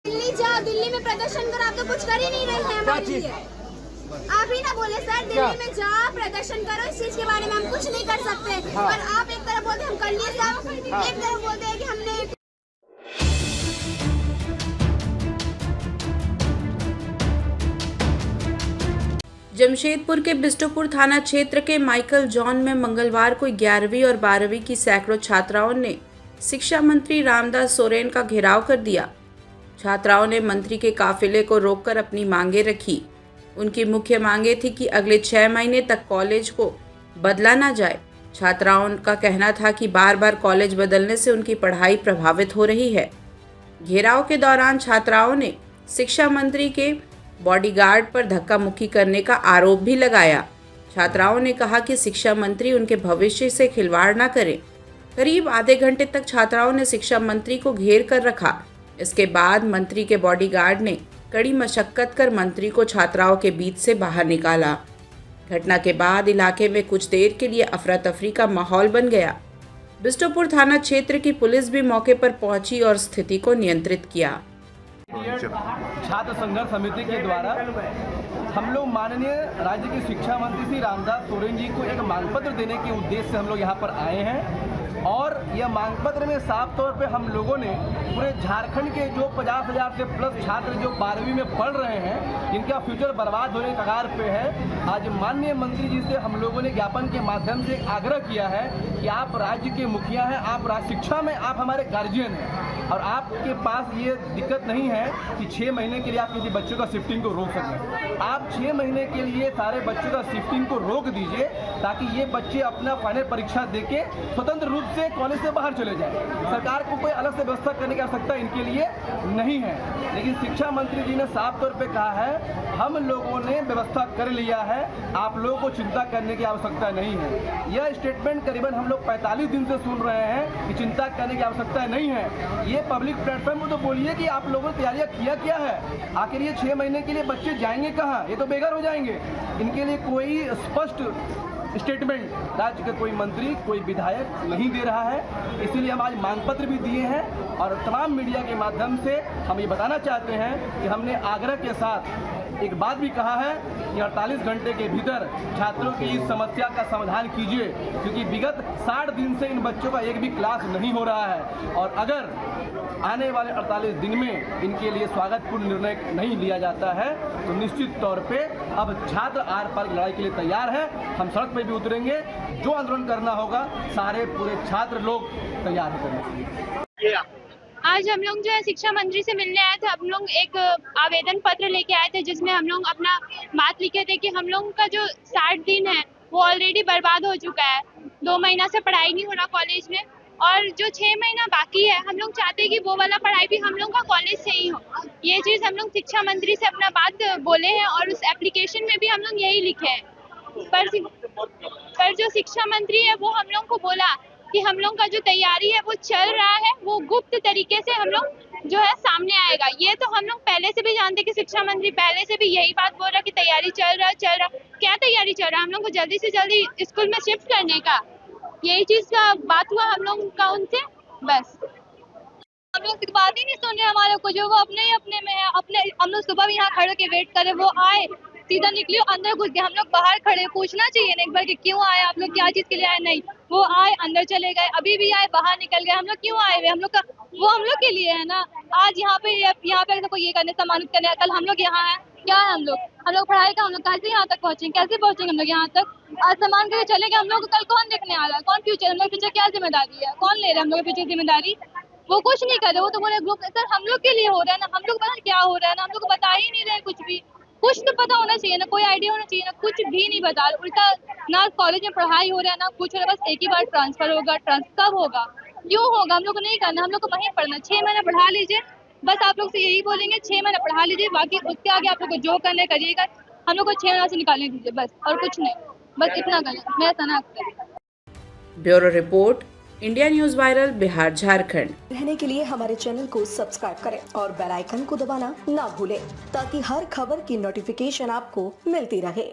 दिल्ली जाओ, दिल्ली में प्रदर्शन करो, आप तो कुछ कर ही नहीं रहे हैं हमारे लिए। आप ही ना बोले सर, दिल्ली में जाओ प्रदर्शन करो, इस चीज के बारे में हम कुछ नहीं कर सकते। और आप एक तरफ बोलते हम कर लिए सब, एक तरफ बोलते हैं कि हमने। जमशेदपुर के बिष्टुपुर थाना क्षेत्र के माइकल जॉन में मंगलवार को 11वीं और 12वीं की सैकड़ों छात्राओं ने शिक्षा मंत्री रामदास सोरेन का घेराव कर दिया। छात्राओं ने मंत्री के काफिले को रोककर अपनी मांगे रखी। उनकी मुख्य मांगे थी कि अगले 6 महीने तक कॉलेज को बदला ना जाए। छात्राओं का कहना था कि बार बार कॉलेज बदलने से उनकी पढ़ाई प्रभावित हो रही है। घेराव के दौरान छात्राओं ने शिक्षा मंत्री के बॉडीगार्ड पर धक्का मुक्की करने का आरोप भी लगाया। छात्राओं ने कहा कि शिक्षा मंत्री उनके भविष्य से खिलवाड़ न करें। करीब आधे घंटे तक छात्राओं ने शिक्षा मंत्री को घेर कर रखा। इसके बाद मंत्री के बॉडीगार्ड ने कड़ी मशक्कत कर मंत्री को छात्राओं के बीच से बाहर निकाला। घटना के बाद इलाके में कुछ देर के लिए अफरा तफरी का माहौल बन गया। बिष्टुपुर थाना क्षेत्र की पुलिस भी मौके पर पहुंची और स्थिति को नियंत्रित किया। छात्र संघर्ष समिति के द्वारा हम लोग माननीय राज्य के शिक्षा मंत्री श्री रामदास सोरेन जी को एक मांग पत्र देने के उद्देश्य से हम लोग यहाँ पर आए हैं। और यह मांग पत्र में साफ तौर पे हम लोगों ने पूरे झारखंड के जो 50,000 से प्लस छात्र जो 12वीं में पढ़ रहे हैं, जिनका फ्यूचर बर्बाद होने के कगार पे है, आज माननीय मंत्री जी से हम लोगों ने ज्ञापन के माध्यम से आग्रह किया है कि आप राज्य के मुखिया हैं, आप शिक्षा में आप हमारे गार्जियन हैं और आपके पास ये दिक्कत नहीं है कि 6 महीने के लिए आप किसी बच्चों का शिफ्टिंग को रोक सकें। आप 6 महीने के लिए सारे बच्चों का शिफ्टिंग को रोक दीजिए ताकि ये बच्चे अपना फाइनल परीक्षा देके स्वतंत्र रूप से कॉलेज से बाहर चले जाएं। सरकार को कोई अलग से व्यवस्था करने की आवश्यकता इनके लिए नहीं है। लेकिन शिक्षा मंत्री जी ने साफ तौर पे कहा है हम लोगों ने व्यवस्था कर लिया है, आप लोगों को चिंता करने की आवश्यकता नहीं है। यह स्टेटमेंट करीबन हम लोग 45 दिन से सुन रहे हैं कि चिंता करने की आवश्यकता नहीं है। ये पब्लिक प्लेटफॉर्म को तो बोलिए कि आप लोगों ने तैयारियां किया क्या है। आखिर ये 6 महीने के लिए बच्चे जाएंगे कहाँ? ये तो बेघर हो जाएंगे। इनके लिए कोई स्पष्ट स्टेटमेंट राज्य का कोई मंत्री कोई विधायक नहीं दे रहा है। इसीलिए हम आज मांग पत्र भी दिए हैं और तमाम मीडिया के माध्यम से हम ये बताना चाहते हैं कि हमने आग्रह के साथ एक बात भी कहा है कि 48 घंटे के भीतर छात्रों की इस समस्या का समाधान कीजिए, क्योंकि विगत 60 दिन से इन बच्चों का एक भी क्लास नहीं हो रहा है। और अगर आने वाले 48 दिन में इनके लिए स्वागतपूर्ण निर्णय नहीं लिया जाता है तो निश्चित तौर पे अब छात्र आर पार लड़ाई के लिए तैयार है। हम सड़क पे भी उतरेंगे, जो आंदोलन करना होगा सारे पूरे छात्र लोग तैयार हैं करने के लिए। आज हम लोग जो है शिक्षा मंत्री से मिलने आए थे। हम लोग एक आवेदन पत्र लेके आए थे जिसमें हम लोग अपना बात लिखे थे कि हम लोगों का जो 60 दिन है वो ऑलरेडी बर्बाद हो चुका है। 2 महीना से पढ़ाई नहीं हो रहा कॉलेज में और जो 6 महीना बाकी है हम लोग चाहते हैं कि वो वाला पढ़ाई भी हम लोग का कॉलेज से ही हो। ये चीज़ हम लोग शिक्षा मंत्री से अपना बात बोले हैं और उस एप्लीकेशन में भी हम लोग यही लिखे हैं। पर जो शिक्षा मंत्री है वो हम लोग को बोला कि हम लोग का जो तैयारी है वो चल रहा है, वो गुप्त तरीके से हम लोग जो है सामने आएगा। ये तो हम लोग पहले से भी जानते कि शिक्षा मंत्री पहले से भी यही बात बोल रहा कि तैयारी चल रहा। क्या तैयारी चल रहा है? हम लोग को जल्दी से जल्दी स्कूल में शिफ्ट करने का, यही चीज का बात हुआ हम लोग का उनसे। बस हम लोग बात ही नहीं सुन रहे हमारे को, जो वो अपने ही अपने में है। अपने हम लोग सुबह भी यहाँ खड़े के वेट करे, वो आए सीधा निकले अंदर घुस गए। हम लोग बाहर खड़े, पूछना चाहिए ना एक बार कि क्यों आए आप लोग, क्या चीज के लिए आए। नहीं, वो आए अंदर चले गए, अभी भी आए बाहर निकल गए। हम लोग क्यों आए हुए? हम लोग का वो हम लोग के लिए है ना। आज यहाँ पे सबको ये करने सम्मानित करने, कल हम लोग यहाँ है। क्या है हम लोग पढ़ाई का, हम लोग कैसे यहाँ तक पहुँचेंगे? कैसे पहुँचेंगे हम लोग यहाँ तक? आज सम्मान करके चले गए, हम लोग को कल कौन देखने आ रहा है? कौन फ्यूचर, हम लोग फ्यूचर क्या जिम्मेदारी है? कौन ले रहा है हम लोग फ्यूचर जिम्मेदारी? वो कुछ नहीं कर रहे। वो तो बोले ग्रुप सर हम लोग के लिए हो रहा है ना, हम लोग पता क्या हो रहा है ना, हम लोग को बता ही नहीं रहे कुछ भी। कुछ तो पता होना चाहिए ना, कोई आइडिया होना चाहिए ना, कुछ भी नहीं बता। उल्टा ना कॉलेज में पढ़ाई हो रहा है ना कुछ हो रहा है। बस एक ही बार ट्रांसफर होगा। ट्रांसफर कब होगा, क्यों होगा? हम लोग को नहीं करना, हम लोग को वहीं पढ़ना। 6 महीना पढ़ा लीजिए, बस आप लोग से यही बोलेंगे 6 महीना पढ़ा लीजिए, बाकी उसके आगे आप लोग को जो करना करिएगा। हम लोग को 6 महीना से निकालने दीजिए बस, और कुछ नहीं। बस इतना करें, मैं Sana Akhtar. Bureau report, India News Viral, Bihar Jharkhand. रहने के लिए हमारे चैनल को सब्सक्राइब करें और बेल आइकन को दबाना ना भूलें ताकि हर खबर की नोटिफिकेशन आपको मिलती रहे।